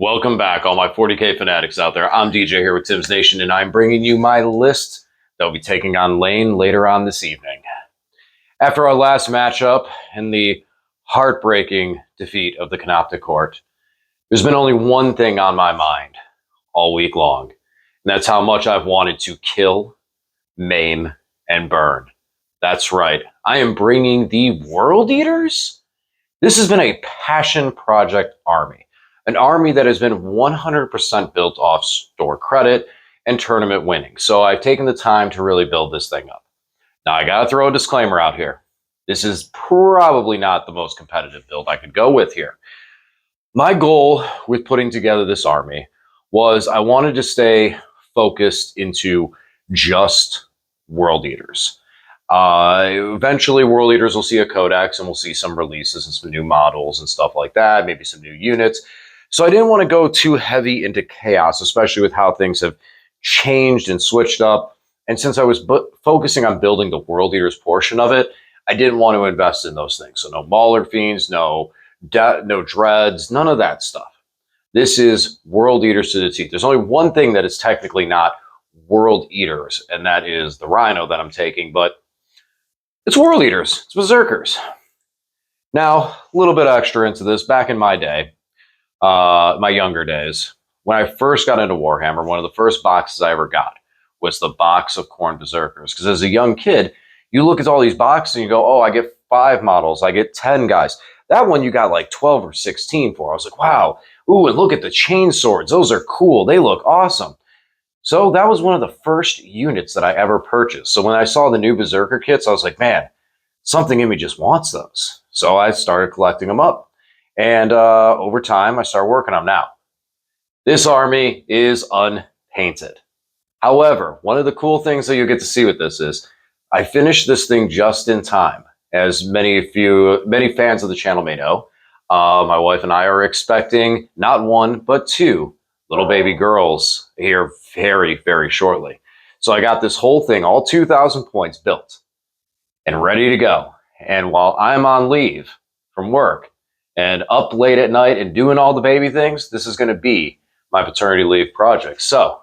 Welcome back, all my 40K fanatics out there. I'm DJ here with Tim's Nation, and I'm bringing you my list that will be taking on Lane later on this evening. After our last matchup and the heartbreaking defeat of the Canoptic Court, there's been only one thing on my mind all week long, and that's how much I've wanted to kill, maim, and burn. That's right, I am bringing the World Eaters. This has been a passion project army. An army that has been 100% built off store credit and tournament winning. So I've taken the time to really build this thing up. Now I gotta throw a disclaimer out here. This is probably not the most competitive build I could go with here. My goal with putting together this army was I wanted to stay focused into just World Eaters. Eventually, World Eaters will see a codex and we'll see some releases and some new models and stuff like that, maybe some new units. So I didn't want to go too heavy into chaos, especially with how things have changed and switched up. And since I was focusing on building the World Eaters portion of it, I didn't want to invest in those things. So no Mauler Fiends, no Dreads, none of that stuff. This is World Eaters to the teeth. There's only one thing that is technically not World Eaters, and that is the Rhino that I'm taking, but it's World Eaters. It's Berserkers. Now, a little bit extra into this. Back in my day, my younger days, when I first got into Warhammer, one of the first boxes I ever got was the box of Khorne Berserkers. Because as a young kid, you look at all these boxes and you go, oh, I get 5 models, I get 10 guys. That one you got like 12 or 16 for. I was like, wow, ooh, and look at the chain swords. Those are cool. They look awesome. So that was one of the first units that I ever purchased. So when I saw the new Berserker kits, I was like, man, something in me just wants those. So I started collecting them up. And over time, I started working on them. Now, this army is unpainted. However, one of the cool things that you get to see with this is I finished this thing just in time. As many fans of the channel may know, my wife and I are expecting not 1, but 2 little baby girls here very, very shortly. So I got this whole thing, all 2,000 points built and ready to go. And while I'm on leave from work and up late at night and doing all the baby things, this is going to be my paternity leave project. So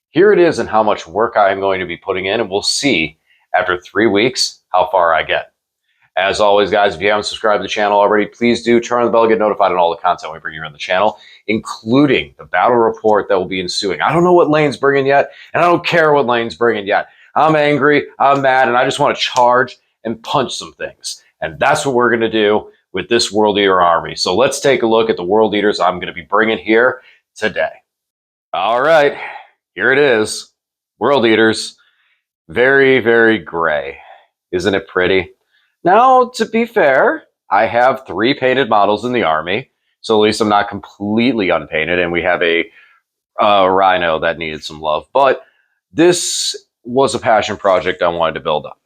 here it is and how much work I am going to be putting in, and we'll see after 3 weeks how far I get. As always, guys, if you haven't subscribed to the channel already, please do turn on the bell, get notified on all the content we bring here on the channel, including the battle report that will be ensuing. I don't know what Lane's bringing yet, and I don't care what Lane's bringing yet. I'm angry, I'm mad, and I just want to charge and punch some things. And that's what we're going to do with this World Eater army. So let's take a look at the World Eaters I'm going to be bringing here today. All right, here it is. World Eaters. Very, very gray. Isn't it pretty? Now, to be fair, I have 3 painted models in the army, so at least I'm not completely unpainted, and we have a Rhino that needed some love. But this was a passion project I wanted to build up.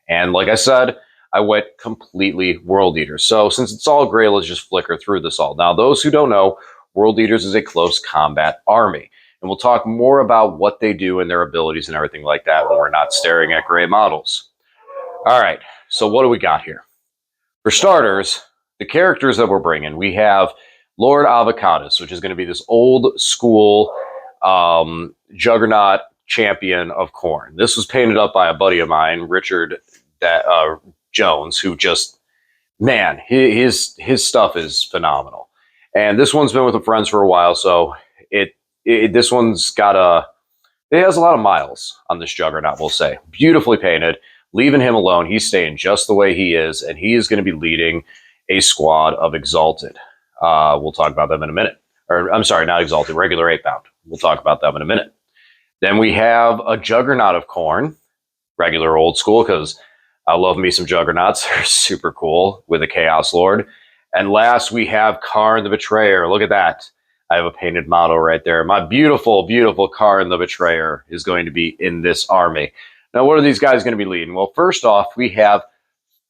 And like I said, I went completely World Eater. So since it's all gray, let's just flicker through this all. Now, those who don't know, World Eaters is a close combat army. And we'll talk more about what they do and their abilities and everything like that when we're not staring at gray models. All right, so what do we got here? For starters, the characters that we're bringing, we have Lord Avocatus, which is going to be this old school juggernaut champion of Khorne. This was painted up by a buddy of mine, Richard Jones, who just, man, his stuff is phenomenal. And this one's been with the friends for a while, so this one's got it has a lot of miles on this juggernaut, we'll say. Beautifully painted. Leaving him alone, he's staying just the way he is, and he is going to be leading a squad of Exalted. We'll talk about them in a minute. Or, I'm sorry, not Exalted, regular 8-bound. We'll talk about them in a minute. Then we have a Juggernaut of Khorne, regular old school, because I love me some Juggernauts. They're super cool, with a Chaos Lord. And last, we have Kharn the Betrayer. Look at that. I have a painted model right there. My beautiful, beautiful Kharn the Betrayer is going to be in this army. Now, what are these guys going to be leading? Well, first off, we have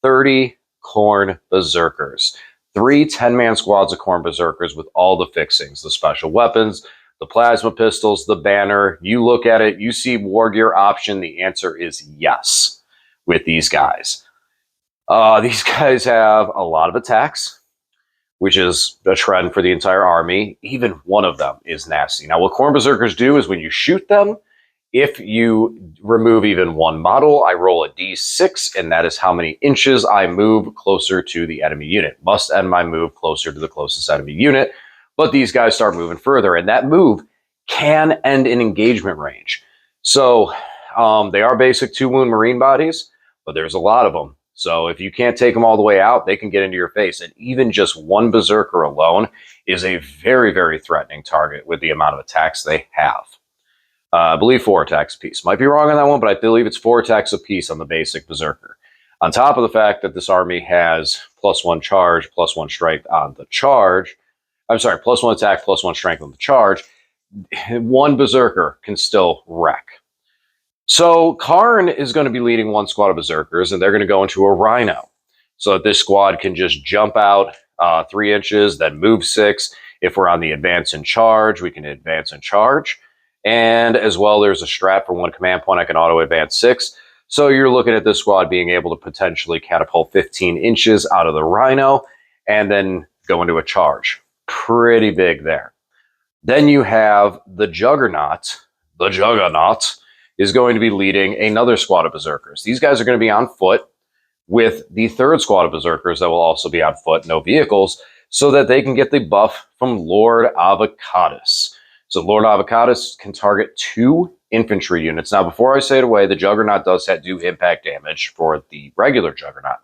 30 Khorne Berserkers. 3 10-man squads of Khorne Berserkers with all the fixings, the special weapons, the plasma pistols, the banner. You look at it, you see war gear option. The answer is yes with these guys. These guys have a lot of attacks. which is a trend for the entire army. Even one of them is nasty. Now, what Khorne Berserkers do is when you shoot them, if you remove even one model, I roll a d6, and that is how many inches I move closer to the enemy unit. Must end my move closer to the closest enemy unit, but these guys start moving further, and that move can end in engagement range. So they are basic 2-wound Marine bodies, but there's a lot of them. So if you can't take them all the way out, they can get into your face. And even just one Berserker alone is a very, very threatening target with the amount of attacks they have. I believe 4 attacks apiece. Might be wrong on that one, but I believe it's 4 attacks apiece on the basic Berserker. On top of the fact that this army has +1 charge, +1 strength on the charge. I'm sorry, +1 attack, +1 strength on the charge. One Berserker can still wreck. So Karn is going to be leading one squad of Berserkers, and they're going to go into a Rhino. So that this squad can just jump out 3 inches, then move 6. If we're on the advance and charge, we can advance and charge. And as well, there's a strat for 1 command point. I can auto advance 6. So you're looking at this squad being able to potentially catapult 15 inches out of the Rhino and then go into a charge. Pretty big there. Then you have the Juggernaut. The Juggernaut is going to be leading another squad of Berserkers. These guys are going to be on foot with the 3rd squad of Berserkers that will also be on foot, no vehicles, so that they can get the buff from Lord Avocatus. So Lord Avocatus can target 2 infantry units. Now, before I say it away, the Juggernaut does do impact damage for the regular Juggernaut.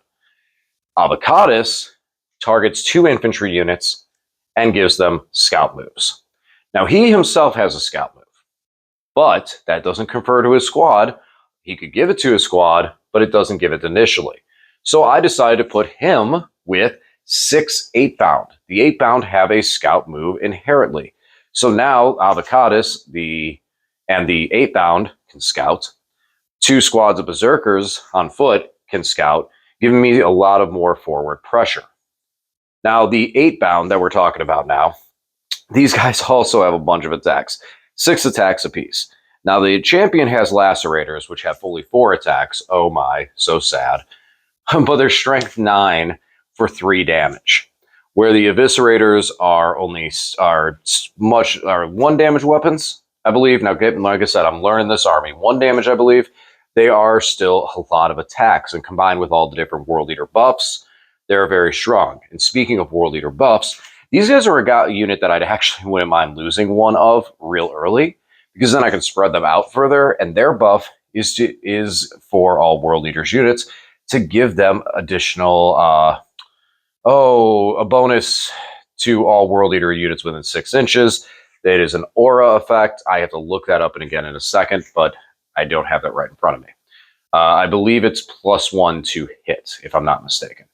Avocatus targets 2 infantry units and gives them scout moves. Now, he himself has a scout move, but that doesn't confer to his squad. He could give it to his squad, but it doesn't give it initially. So I decided to put him with 6 8-bound. The 8-bound have a scout move inherently. So now Avocatus and the 8-bound can scout. 2 squads of Berserkers on foot can scout, giving me a lot of more forward pressure. Now, the 8-bound that we're talking about now, these guys also have a bunch of attacks. 6 attacks apiece. Now, the champion has Lacerators, which have fully 4 attacks. Oh my, so sad. But they're strength 9 for 3 damage. Where the Eviscerators are 1 damage weapons, I believe. Now, like I said, I'm learning this army. 1 damage, I believe. They are still a lot of attacks, and combined with all the different World Eater buffs, they're very strong. And speaking of World Eater buffs, these guys are a unit that I'd actually wouldn't mind losing one of real early, because then I can spread them out further, and their buff is for all World Eaters units to give them additional a bonus to all World Eater units within 6 inches. It is an aura effect. I have to look that up and again in a second, but I don't have that right in front of me. I believe it's +1 to hit, if I'm not mistaken.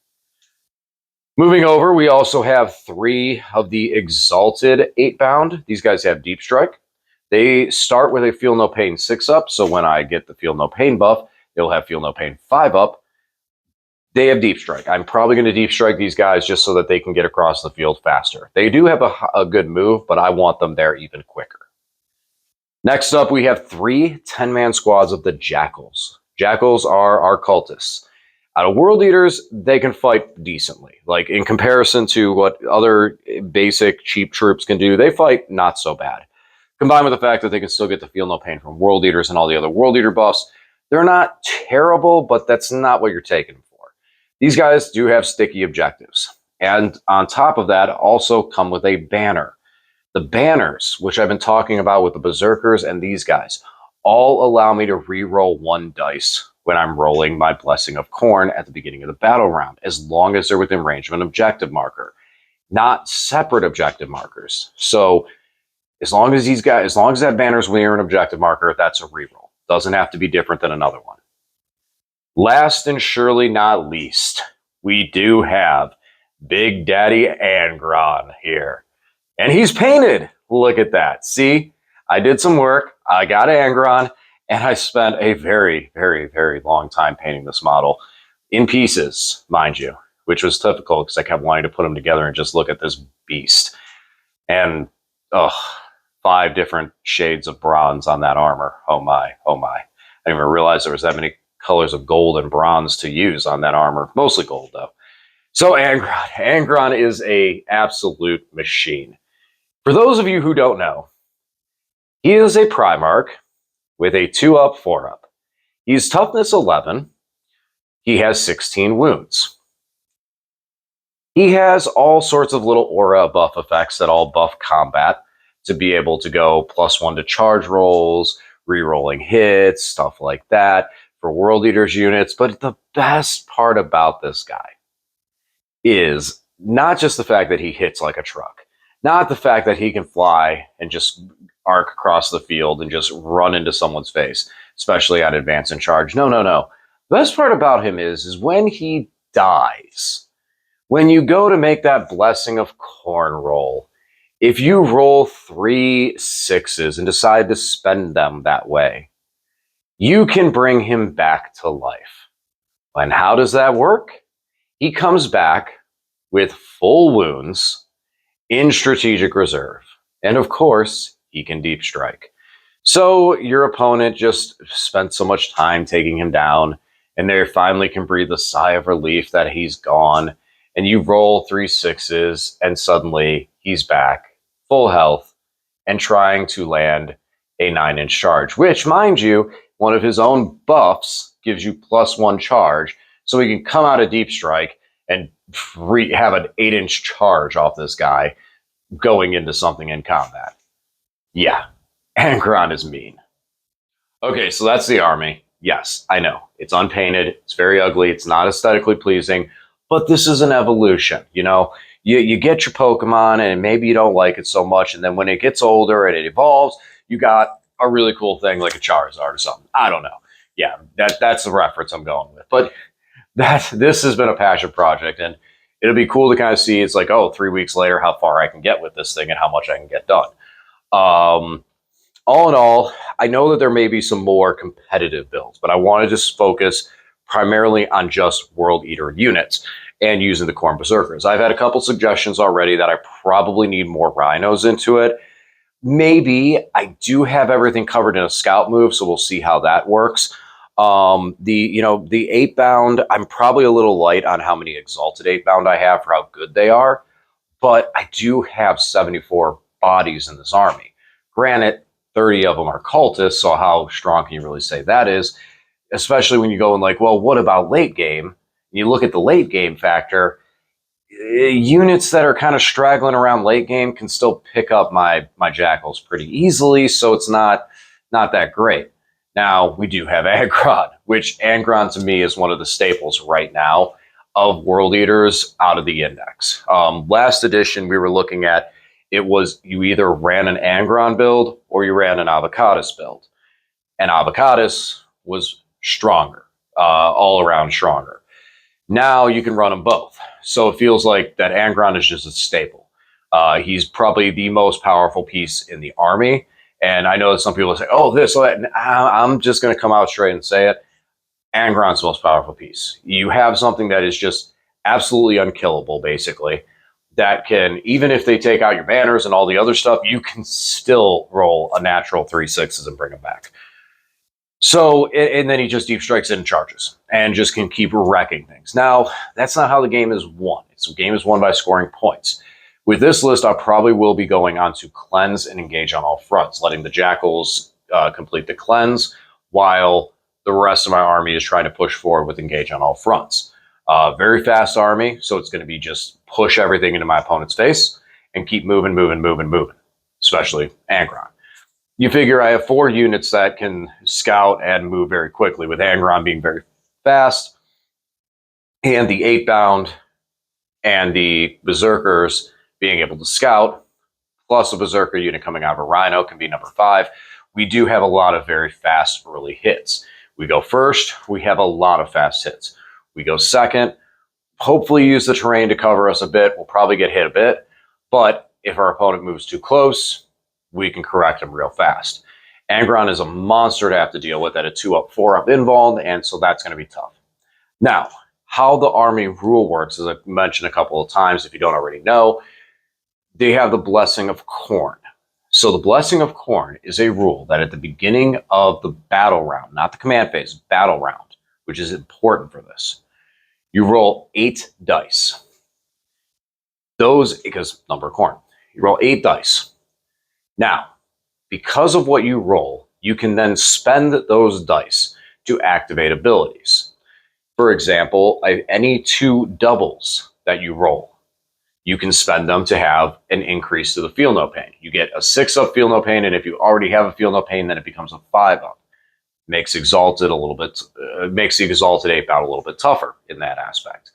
Moving over, we also have 3 of the Exalted 8-bound. These guys have Deep Strike. They start with a Feel No Pain 6-up, so when I get the Feel No Pain buff, they'll have Feel No Pain 5-up. They have Deep Strike. I'm probably going to Deep Strike these guys just so that they can get across the field faster. They do have a good move, but I want them there even quicker. Next up, we have 3 10-man squads of the Jackals. Jackals are our cultists. Out of World Eaters, they can fight decently. Like, in comparison to what other basic cheap troops can do, they fight not so bad. Combined with the fact that they can still get the Feel No Pain from World Eaters and all the other World Eater buffs, they're not terrible, but that's not what you're taking them for. These guys do have sticky objectives. And on top of that, also come with a banner. The banners, which I've been talking about with the Berserkers and these guys, all allow me to re-roll 1 dice when I'm rolling my Blessing of Khorne at the beginning of the battle round, as long as they're within range of an objective marker, not separate objective markers. So as long as that banner's near an objective marker, that's a reroll. Doesn't have to be different than another one. Last and surely not least, we do have Big Daddy Angron here. And he's painted. Look at that. See, I did some work. I got Angron, and I spent a very, very, very long time painting this model in pieces, mind you, which was typical because I kept wanting to put them together and just look at this beast. And, 5 different shades of bronze on that armor. Oh my, oh my. I didn't even realize there was that many colors of gold and bronze to use on that armor. Mostly gold, though. So Angron is a absolute machine. For those of you who don't know, he is a Primarch with a 2-up, 4-up. He's toughness 11. He has 16 wounds. He has all sorts of little aura buff effects that all buff combat to be able to go +1 to charge rolls, re-rolling hits, stuff like that for World Eaters units. But the best part about this guy is not just the fact that he hits like a truck, not the fact that he can fly and just arc across the field and just run into someone's face, especially on advance and charge. No, no, no. The best part about him is when he dies, when you go to make that Blessing of Khorne roll, if you roll 3 6s and decide to spend them that way, you can bring him back to life. And how does that work? He comes back with full wounds in strategic reserve. And of course, he can deep strike. So your opponent just spent so much time taking him down, and they finally can breathe a sigh of relief that he's gone. And you roll 3 6s, and suddenly he's back, full health, and trying to land a 9-inch charge, which, mind you, one of his own buffs gives you +1 charge, so he can come out of deep strike and have an 8-inch charge off this guy going into something in combat. Yeah, Angron is mean. Okay, so that's the army. Yes, I know. It's unpainted. It's very ugly. It's not aesthetically pleasing. But this is an evolution. You know, you get your Pokemon and maybe you don't like it so much. And then when it gets older and it evolves, you got a really cool thing like a Charizard or something. I don't know. Yeah, that's the reference I'm going with. But this has been a passion project. And it'll be cool to kind of see. It's like, oh, 3 weeks later, how far I can get with this thing and how much I can get done. All in all, I know that there may be some more competitive builds, but I want to just focus primarily on just World Eater units and using the Khorne Berserkers. I've had a couple suggestions already that I probably need more Rhinos into it. Maybe I do have everything covered in a scout move, so we'll see how that works. The 8-bound, I'm probably a little light on how many Exalted 8-bound I have for how good they are, but I do have 74 bodies in this army. Granted, 30 of them are cultists, so how strong can you really say that is? Especially when you go and like, well, what about late game? You look at the late game factor, units that are kind of straggling around late game can still pick up my Jackals pretty easily, so it's not that great. Now, we do have Angron, which Angron to me is one of the staples right now of World Eaters out of the index. Last edition, we were looking at, it was you either ran an Angron build or you ran an Avocatus build. And Avocatus was stronger, all around stronger. Now you can run them both. So it feels like that Angron is just a staple. He's probably the most powerful piece in the army. And I know that some people say, oh, this, oh, that. I'm just going to come out straight and say it. Angron's the most powerful piece. You have something that is just absolutely unkillable, basically, that can, even if they take out your banners and all the other stuff, you can still roll a natural 3 6s and bring them back. So, and then he just deep strikes in and charges and just can keep wrecking things. Now, that's not how the game is won. The game is won by scoring points. With this list, I probably will be going on to cleanse and engage on all fronts, letting the Jackals complete the cleanse while the rest of my army is trying to push forward with engage on all fronts. Very fast army, so it's going to be just push everything into my opponent's face and keep moving, especially Angron. You figure I have 4 units that can scout and move very quickly, with Angron being very fast, and the 8-bound and the Berserkers being able to scout, plus a Berserker unit coming out of a Rhino can be number 5. We do have a lot of very fast early hits. We go first, we have a lot of fast hits. We go second, hopefully use the terrain to cover us a bit. We'll probably get hit a bit, but if our opponent moves too close, we can correct him real fast. Angron is a monster to have to deal with at a 2-up, 4-up invuln, and so that's going to be tough. Now, how the army rule works, as I've mentioned a couple of times, if you don't already know, they have the Blessing of Khorne. So the Blessing of Khorne is a rule that at the beginning of the battle round, not the command phase, battle round, which is important for this, you roll 8 dice. Those, because number of corn, you roll 8 dice. Now, because of what you roll, you can then spend those dice to activate abilities. For example, any 2 doubles that you roll, you can spend them to have an increase to the Feel No Pain. You get a 6-up Feel No Pain, and if you already have a Feel No Pain, then it becomes a 5-up. Makes Exalted a little bit, makes the Exalted Ape out a little bit tougher in that aspect.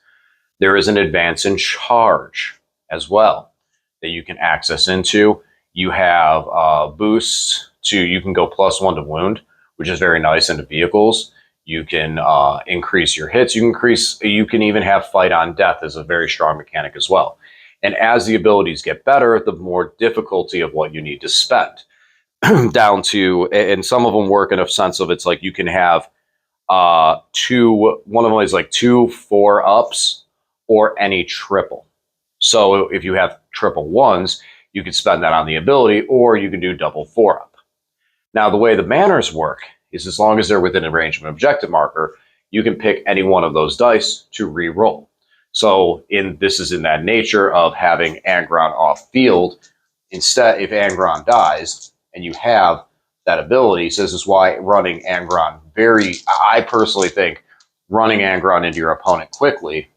There is an Advance in Charge as well that you can access into. You have boosts to, you can go +1 to wound, which is very nice into vehicles. You can increase your hits. You can even have Fight on Death as a very strong mechanic as well. And as the abilities get better, the more difficulty of what you need to spend. Down to, and some of them work in a sense of, it's like you can have one of them is like 2 4-ups or any triple. So if you have triple 1s, you can spend that on the ability, or you can do double 4-up. Now, the way the banners work is, as long as they're within a range of an objective marker, you can pick any one of those dice to re-roll. So this is in that nature of having Angron off field. Instead, if Angron dies and you have that ability, so this is why running Angron I personally think running Angron into your opponent quickly,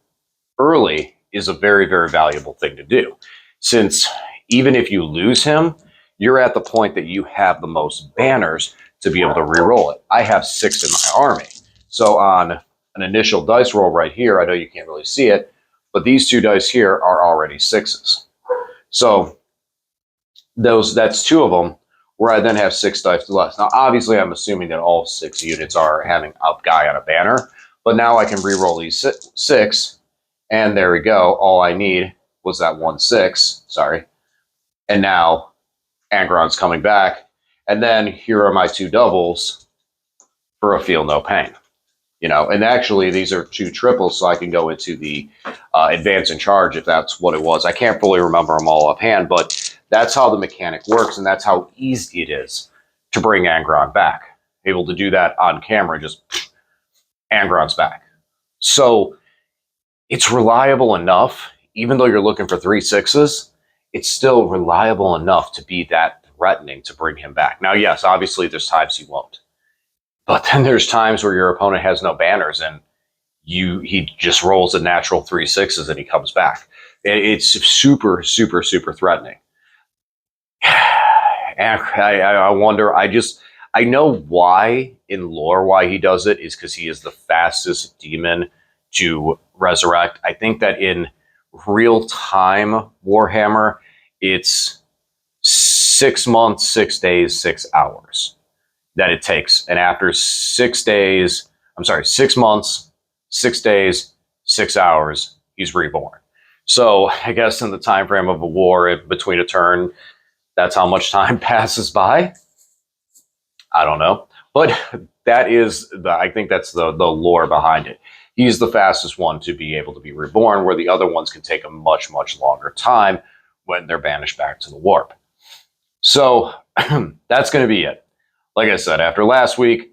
early, is a very, very valuable thing to do. Since even if you lose him, you're at the point that you have the most banners to be able to re-roll it. I have 6 in my army. So on an initial dice roll right here, I know you can't really see it, but these 2 dice here are already 6s. So that's 2 of them, where I then have 6 dice less. Now, obviously, I'm assuming that all 6 units are having up guy on a banner, but now I can re-roll these 6, and there we go. All I need was that 1/6, sorry. And now Angron's coming back, and then here are my 2 doubles for a Feel No Pain. And actually these are 2 triples, so I can go into the Advance in Charge if that's what it was. I can't fully remember them all offhand, but that's how the mechanic works, and that's how easy it is to bring Angron back. Able to do that on camera, just Angron's back. So it's reliable enough, even though you're looking for 3 6s, it's still reliable enough to be that threatening to bring him back. Now, yes, obviously there's times he won't. But then there's times where your opponent has no banners and he just rolls a natural 3 6s and he comes back. It's super, super, super threatening. And I wonder, I know why in lore why he does it is because he is the fastest demon to resurrect. I think that in real time Warhammer, it's 6 months, 6 days, 6 hours that it takes. And after 6 months, 6 days, 6 hours, he's reborn. So I guess in the time frame of a war between a turn, that's how much time passes by. I don't know. But that is, I think that's the lore behind it. He's the fastest one to be able to be reborn, where the other ones can take a much, much longer time when they're banished back to the warp. So that's going to be it. Like I said, after last week,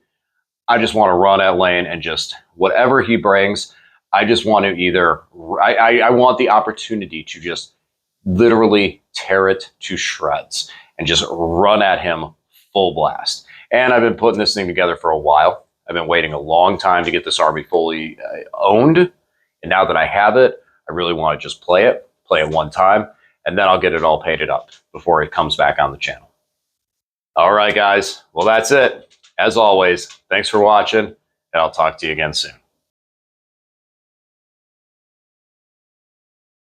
I just want to run at lane and just whatever he brings, I just want to I want the opportunity to just literally tear it to shreds and just run at him full blast. And I've been putting this thing together for a while. I've been waiting a long time to get this army fully owned. And now that I have it, I really want to just play it one time, and then I'll get it all painted up before it comes back on the channel. All right, guys. Well, that's it. As always, thanks for watching, and I'll talk to you again soon.